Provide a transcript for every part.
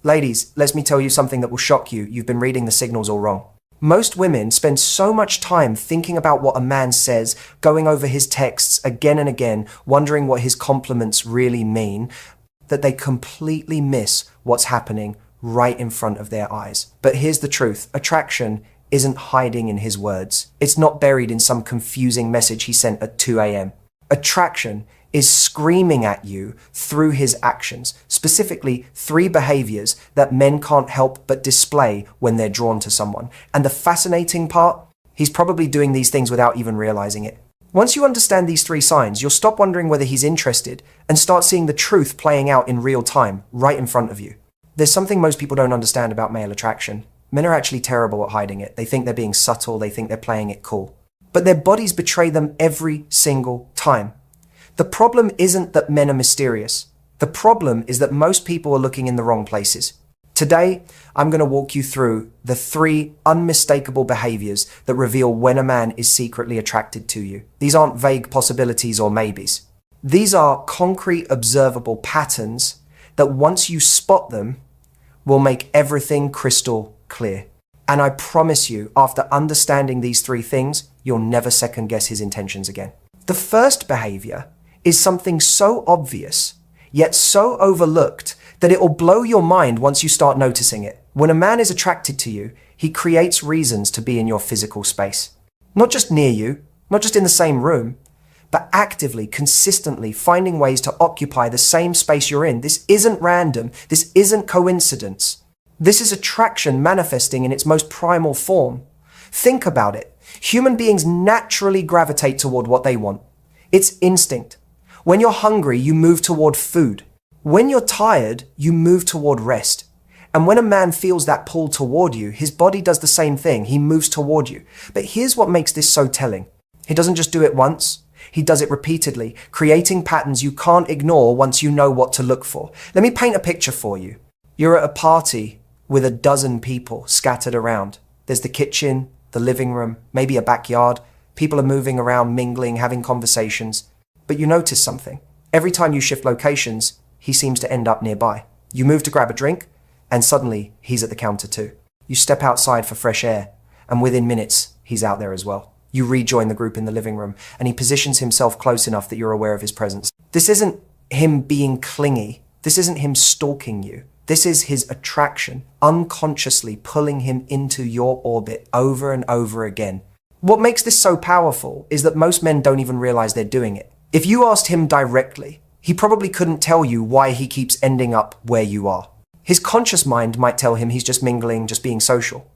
Ladies, let me tell you something that will shock you. You've been reading the signals all wrong. Most women spend so much time thinking about what a man says, going over his texts again and again, wondering what his compliments really mean, that they completely miss what's happening right in front of their eyes. But here's the truth. Attraction isn't hiding in his words. It's not buried in some confusing message he sent at 2 a.m. Attraction is screaming at you through his actions, specifically 3 behaviors that men can't help but display when they're drawn to someone. And the fascinating part, he's probably doing these things without even realizing it. Once you understand these 3 signs, you'll stop wondering whether he's interested and start seeing the truth playing out in real time, right in front of you. There's something most people don't understand about male attraction. Men are actually terrible at hiding it. They think they're being subtle, they think they're playing it cool. But their bodies betray them every single time. The problem isn't that men are mysterious. The problem is that most people are looking in the wrong places. Today, I'm going to walk you through the 3 unmistakable behaviors that reveal when a man is secretly attracted to you. These aren't vague possibilities or maybes. These are concrete, observable patterns that once you spot them, will make everything crystal clear. And I promise you, after understanding these 3 things, you'll never second guess his intentions again. The first behavior is something so obvious, yet so overlooked, that it will blow your mind once you start noticing it. When a man is attracted to you, he creates reasons to be in your physical space. Not just near you, not just in the same room, but actively, consistently finding ways to occupy the same space you're in. This isn't random. This isn't coincidence. This is attraction manifesting in its most primal form. Think about it. Human beings naturally gravitate toward what they want. It's instinct. When you're hungry, you move toward food. When you're tired, you move toward rest. And when a man feels that pull toward you, his body does the same thing. He moves toward you. But here's what makes this so telling. He doesn't just do it once. He does it repeatedly, creating patterns you can't ignore once you know what to look for. Let me paint a picture for you. You're at a party with a dozen people scattered around. There's the kitchen, the living room, maybe a backyard. People are moving around, mingling, having conversations. But you notice something. Every time you shift locations, he seems to end up nearby. You move to grab a drink, and suddenly he's at the counter too. You step outside for fresh air, and within minutes, he's out there as well. You rejoin the group in the living room, and he positions himself close enough that you're aware of his presence. This isn't him being clingy. This isn't him stalking you. This is his attraction, unconsciously pulling him into your orbit over and over again. What makes this so powerful is that most men don't even realize they're doing it. If you asked him directly, he probably couldn't tell you why he keeps ending up where you are. His conscious mind might tell him he's just mingling, just being social.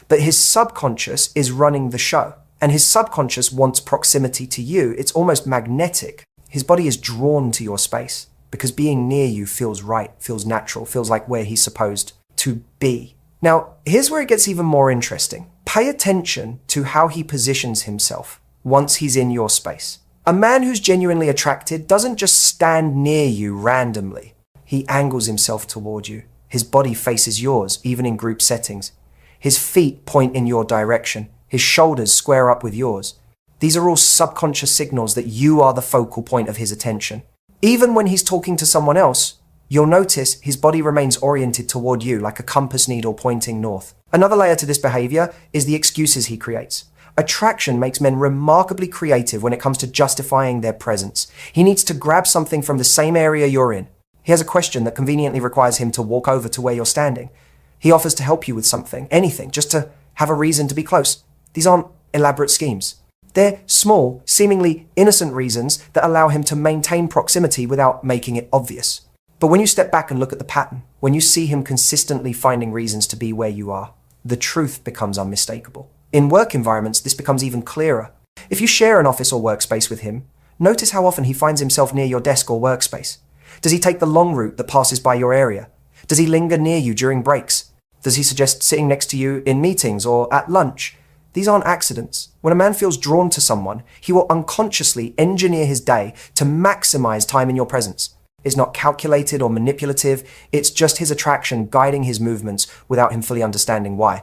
But his subconscious is running the show. And his subconscious wants proximity to you. It's almost magnetic. His body is drawn to your space because being near you feels right, feels natural, feels like where he's supposed to be. Now, here's where it gets even more interesting. Pay attention to how he positions himself once he's in your space. A man who's genuinely attracted doesn't just stand near you randomly. He angles himself toward you. His body faces yours, even in group settings. His feet point in your direction. His shoulders square up with yours. These are all subconscious signals that you are the focal point of his attention. Even when he's talking to someone else, you'll notice his body remains oriented toward you like a compass needle pointing north. Another layer to this behavior is the excuses he creates. Attraction makes men remarkably creative when it comes to justifying their presence. He needs to grab something from the same area you're in. He has a question that conveniently requires him to walk over to where you're standing. He offers to help you with something, anything, just to have a reason to be close. These aren't elaborate schemes. They're small, seemingly innocent reasons that allow him to maintain proximity without making it obvious. But when you step back and look at the pattern, when you see him consistently finding reasons to be where you are, the truth becomes unmistakable. In work environments, this becomes even clearer. If you share an office or workspace with him, notice how often he finds himself near your desk or workspace. Does he take the long route that passes by your area? Does he linger near you during breaks? Does he suggest sitting next to you in meetings or at lunch? These aren't accidents. When a man feels drawn to someone, he will unconsciously engineer his day to maximize time in your presence. It's not calculated or manipulative. It's just his attraction guiding his movements without him fully understanding why.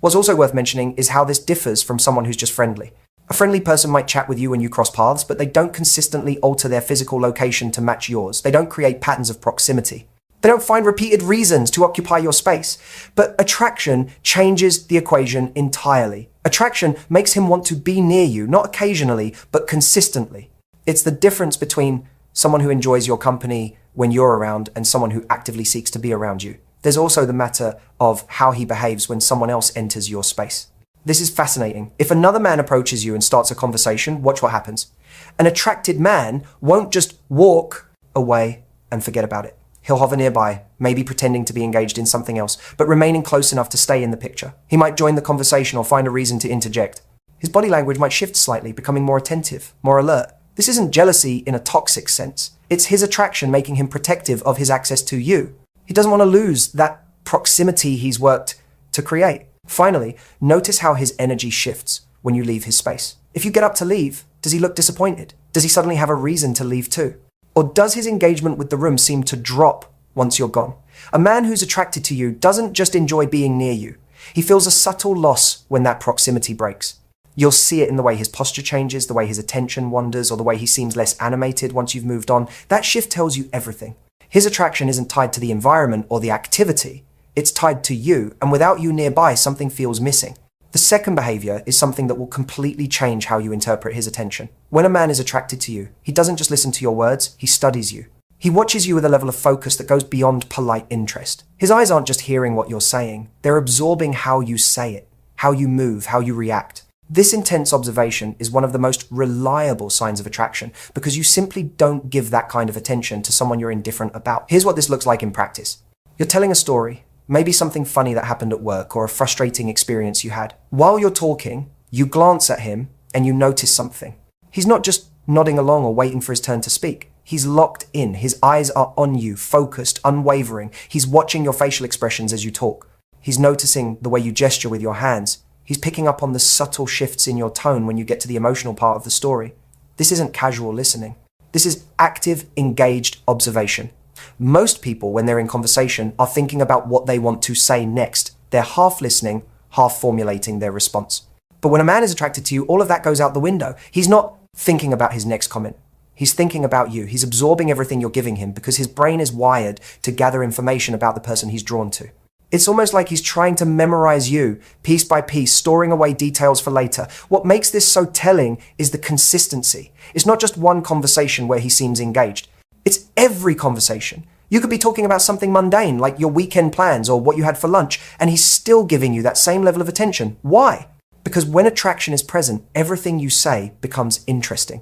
What's also worth mentioning is how this differs from someone who's just friendly. A friendly person might chat with you when you cross paths, but they don't consistently alter their physical location to match yours. They don't create patterns of proximity. They don't find repeated reasons to occupy your space. But attraction changes the equation entirely. Attraction makes him want to be near you, not occasionally, but consistently. It's the difference between someone who enjoys your company when you're around and someone who actively seeks to be around you. There's also the matter of how he behaves when someone else enters your space. This is fascinating. If another man approaches you and starts a conversation, watch what happens. An attracted man won't just walk away and forget about it. He'll hover nearby, maybe pretending to be engaged in something else, but remaining close enough to stay in the picture. He might join the conversation or find a reason to interject. His body language might shift slightly, becoming more attentive, more alert. This isn't jealousy in a toxic sense. It's his attraction making him protective of his access to you. He doesn't want to lose that proximity he's worked to create. Finally, notice how his energy shifts when you leave his space. If you get up to leave, does he look disappointed? Does he suddenly have a reason to leave too? Or does his engagement with the room seem to drop once you're gone? A man who's attracted to you doesn't just enjoy being near you. He feels a subtle loss when that proximity breaks. You'll see it in the way his posture changes, the way his attention wanders, or the way he seems less animated once you've moved on. That shift tells you everything. His attraction isn't tied to the environment or the activity. It's tied to you, and without you nearby, something feels missing. The second behavior is something that will completely change how you interpret his attention. When a man is attracted to you, he doesn't just listen to your words, he studies you. He watches you with a level of focus that goes beyond polite interest. His eyes aren't just hearing what you're saying, they're absorbing how you say it, how you move, how you react. This intense observation is one of the most reliable signs of attraction because you simply don't give that kind of attention to someone you're indifferent about. Here's what this looks like in practice. You're telling a story, maybe something funny that happened at work or a frustrating experience you had. While you're talking, you glance at him and you notice something. He's not just nodding along or waiting for his turn to speak. He's locked in. His eyes are on you, focused, unwavering. He's watching your facial expressions as you talk. He's noticing the way you gesture with your hands. He's picking up on the subtle shifts in your tone when you get to the emotional part of the story. This isn't casual listening. This is active, engaged observation. Most people, when they're in conversation, are thinking about what they want to say next. They're half listening, half formulating their response. But when a man is attracted to you, all of that goes out the window. He's not thinking about his next comment. He's thinking about you. He's absorbing everything you're giving him because his brain is wired to gather information about the person he's drawn to. It's almost like he's trying to memorize you piece by piece, storing away details for later. What makes this so telling is the consistency. It's not just one conversation where he seems engaged. It's every conversation. You could be talking about something mundane, like your weekend plans or what you had for lunch, and he's still giving you that same level of attention. Why? Because when attraction is present, everything you say becomes interesting.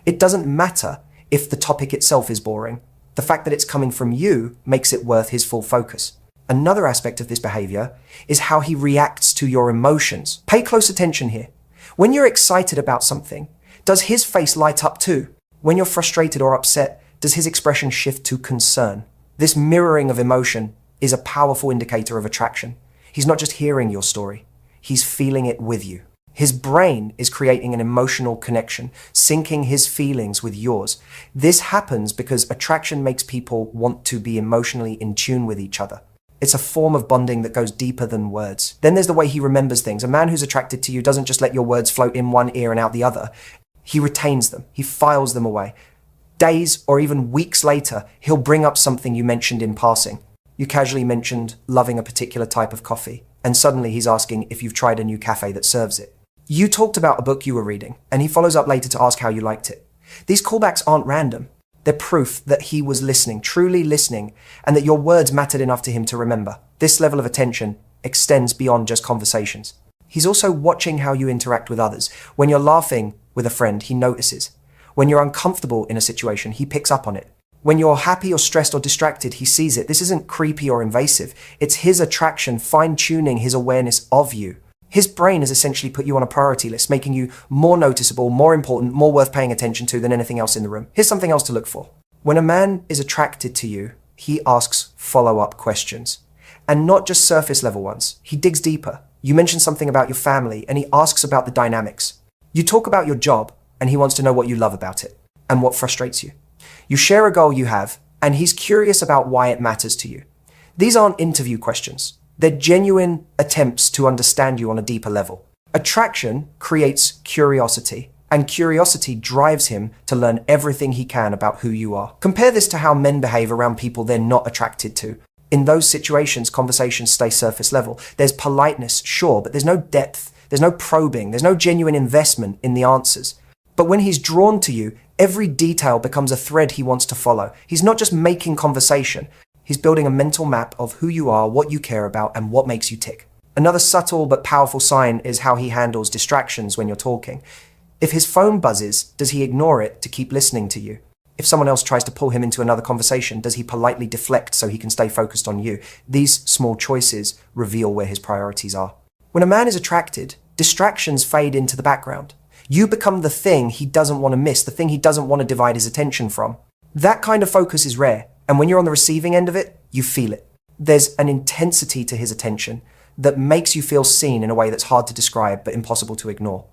It doesn't matter if the topic itself is boring. The fact that it's coming from you makes it worth his full focus. Another aspect of this behavior is how he reacts to your emotions. Pay close attention here. When you're excited about something, does his face light up too? When you're frustrated or upset, does his expression shift to concern? This mirroring of emotion is a powerful indicator of attraction. He's not just hearing your story, he's feeling it with you. His brain is creating an emotional connection, syncing his feelings with yours. This happens because attraction makes people want to be emotionally in tune with each other. It's a form of bonding that goes deeper than words. Then there's the way he remembers things. A man who's attracted to you doesn't just let your words float in one ear and out the other. He retains them. He files them away. Days or even weeks later, he'll bring up something you mentioned in passing. You casually mentioned loving a particular type of coffee, and suddenly he's asking if you've tried a new cafe that serves it. You talked about a book you were reading, and he follows up later to ask how you liked it. These callbacks aren't random. They're proof that he was listening, truly listening, and that your words mattered enough to him to remember. This level of attention extends beyond just conversations. He's also watching how you interact with others. When you're laughing with a friend, he notices. When you're uncomfortable in a situation, he picks up on it. When you're happy or stressed or distracted, he sees it. This isn't creepy or invasive. It's his attraction fine-tuning his awareness of you. His brain has essentially put you on a priority list, making you more noticeable, more important, more worth paying attention to than anything else in the room. Here's something else to look for. When a man is attracted to you, he asks follow-up questions. And not just surface-level ones. He digs deeper. You mention something about your family, and he asks about the dynamics. You talk about your job, and he wants to know what you love about it, and what frustrates you. You share a goal you have, and he's curious about why it matters to you. These aren't interview questions. They're genuine attempts to understand you on a deeper level. Attraction creates curiosity, And curiosity drives him to learn everything he can about who you are. Compare this to how men behave around people they're not attracted to. In those situations, conversations stay surface level. There's politeness, sure, but there's no depth, there's no probing, there's no genuine investment in the answers. But when he's drawn to you, every detail becomes a thread he wants to follow. He's not just making conversation, he's building a mental map of who you are, what you care about, and what makes you tick. Another subtle but powerful sign is how he handles distractions when you're talking. If his phone buzzes, does he ignore it to keep listening to you? If someone else tries to pull him into another conversation, does he politely deflect so he can stay focused on you? These small choices reveal where his priorities are. When a man is attracted, distractions fade into the background. You become the thing he doesn't want to miss, the thing he doesn't want to divide his attention from. That kind of focus is rare, and when you're on the receiving end of it, you feel it. There's an intensity to his attention that makes you feel seen in a way that's hard to describe but impossible to ignore.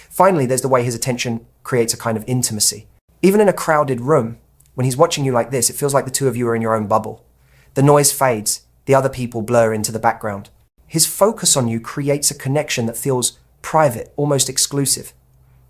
Finally, there's the way his attention creates a kind of intimacy. Even in a crowded room, when he's watching you like this, it feels like the two of you are in your own bubble. The noise fades, the other people blur into the background. His focus on you creates a connection that feels private, almost exclusive.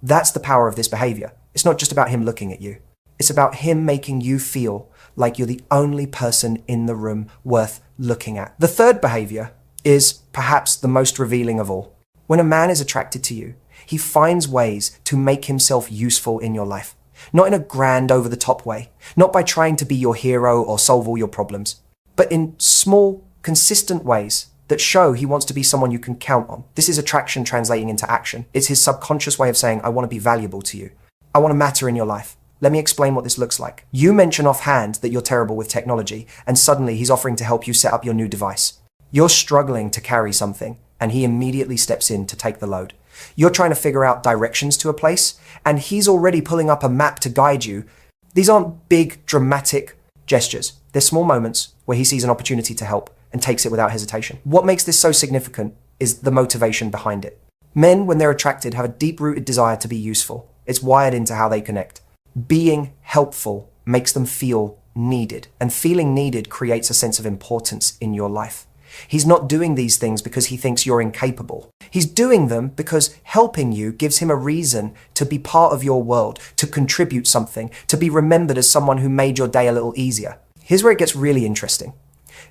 That's the power of this behavior. It's not just about him looking at you. It's about him making you feel like you're the only person in the room worth looking at. The third behavior is perhaps the most revealing of all. When a man is attracted to you, he finds ways to make himself useful in your life. Not in a grand, over-the-top way, not by trying to be your hero or solve all your problems, but in small, consistent ways that show he wants to be someone you can count on. This is attraction translating into action. It's his subconscious way of saying, I want to be valuable to you. I want to matter in your life. Let me explain what this looks like. You mention offhand that you're terrible with technology, and suddenly he's offering to help you set up your new device. You're struggling to carry something, and he immediately steps in to take the load. You're trying to figure out directions to a place, and he's already pulling up a map to guide you. These aren't big, dramatic gestures. They're small moments where he sees an opportunity to help and takes it without hesitation. What makes this so significant is the motivation behind it. Men, when they're attracted, have a deep-rooted desire to be useful. It's wired into how they connect. Being helpful makes them feel needed, and feeling needed creates a sense of importance in your life. He's not doing these things because he thinks you're incapable. He's doing them because helping you gives him a reason to be part of your world, to contribute something, to be remembered as someone who made your day a little easier. Here's where it gets really interesting.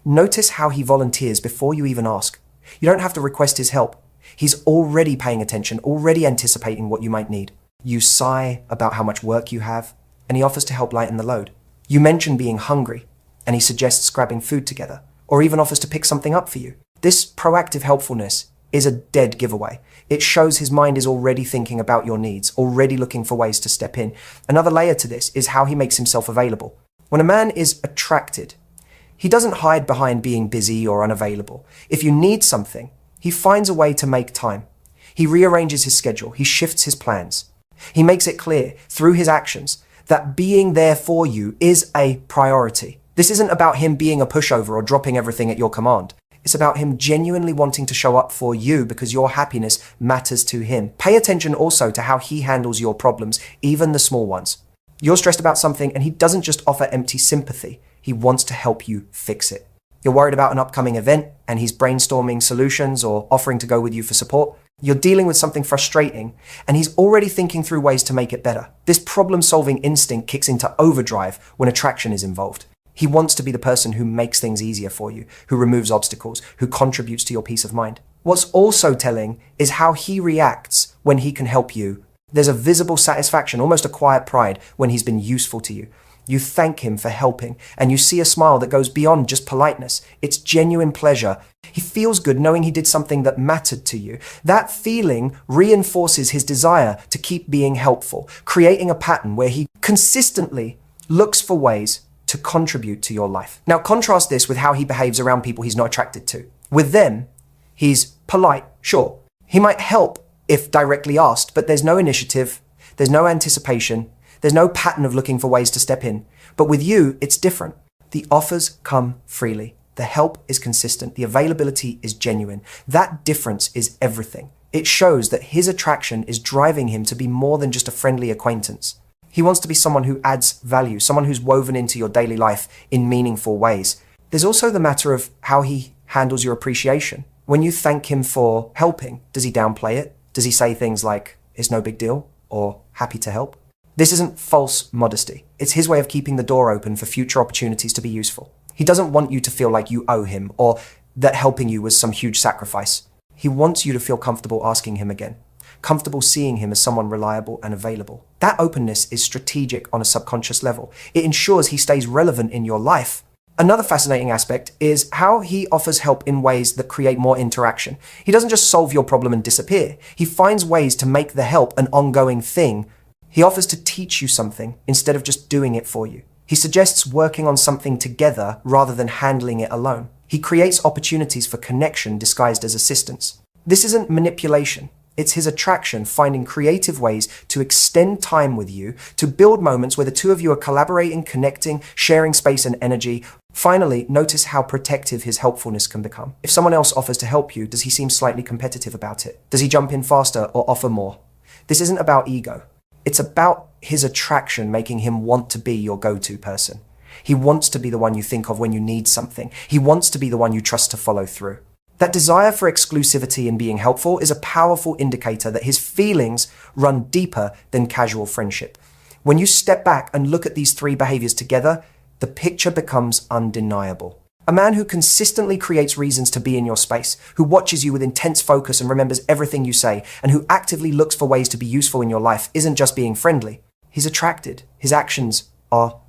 Notice how he volunteers before you even ask. You don't have to request his help. He's already paying attention, already anticipating what you might need. You sigh about how much work you have, and he offers to help lighten the load. You mention being hungry, and he suggests grabbing food together, or even offers to pick something up for you. This proactive helpfulness is a dead giveaway. It shows his mind is already thinking about your needs, already looking for ways to step in. Another layer to this is how he makes himself available. When a man is attracted, he doesn't hide behind being busy or unavailable. If you need something, he finds a way to make time. He rearranges his schedule. He shifts his plans. He makes it clear through his actions that being there for you is a priority. This isn't about him being a pushover or dropping everything at your command. It's about him genuinely wanting to show up for you because your happiness matters to him. Pay attention also to how he handles your problems, even the small ones. You're stressed about something and he doesn't just offer empty sympathy. He wants to help you fix it. You're worried about an upcoming event and he's brainstorming solutions or offering to go with you for support. You're dealing with something frustrating and he's already thinking through ways to make it better. This problem-solving instinct kicks into overdrive when attraction is involved. He wants to be the person who makes things easier for you, who removes obstacles, who contributes to your peace of mind. What's also telling is how he reacts when he can help you. There's a visible satisfaction, almost a quiet pride, when he's been useful to you. You thank him for helping, and you see a smile that goes beyond just politeness. It's genuine pleasure. He feels good knowing he did something that mattered to you. That feeling reinforces his desire to keep being helpful, creating a pattern where he consistently looks for ways to contribute to your life. Now contrast this with how he behaves around people he's not attracted to. With them, he's polite, sure. He might help if directly asked, but there's no initiative, there's no anticipation, there's no pattern of looking for ways to step in. But with you, it's different. The offers come freely. The help is consistent. The availability is genuine. That difference is everything. It shows that his attraction is driving him to be more than just a friendly acquaintance. He wants to be someone who adds value, someone who's woven into your daily life in meaningful ways. There's also the matter of how he handles your appreciation. When you thank him for helping, does he downplay it? Does he say things like, it's no big deal? or happy to help. This isn't false modesty. It's his way of keeping the door open for future opportunities to be useful. He doesn't want you to feel like you owe him or that helping you was some huge sacrifice. He wants you to feel comfortable asking him again, comfortable seeing him as someone reliable and available. That openness is strategic on a subconscious level. It ensures he stays relevant in your life. Another fascinating aspect is how he offers help in ways that create more interaction. He doesn't just solve your problem and disappear. He finds ways to make the help an ongoing thing. He offers to teach you something instead of just doing it for you. He suggests working on something together rather than handling it alone. He creates opportunities for connection disguised as assistance. This isn't manipulation. It's his attraction, finding creative ways to extend time with you, to build moments where the two of you are collaborating, connecting, sharing space and energy. Finally, notice how protective his helpfulness can become. If someone else offers to help you, does he seem slightly competitive about it? Does he jump in faster or offer more? This isn't about ego. It's about his attraction making him want to be your go-to person. He wants to be the one you think of when you need something. He wants to be the one you trust to follow through. That desire for exclusivity and being helpful is a powerful indicator that his feelings run deeper than casual friendship. When you step back and look at these three behaviors together, the picture becomes undeniable. A man who consistently creates reasons to be in your space, who watches you with intense focus and remembers everything you say, and who actively looks for ways to be useful in your life isn't just being friendly. He's attracted. His actions are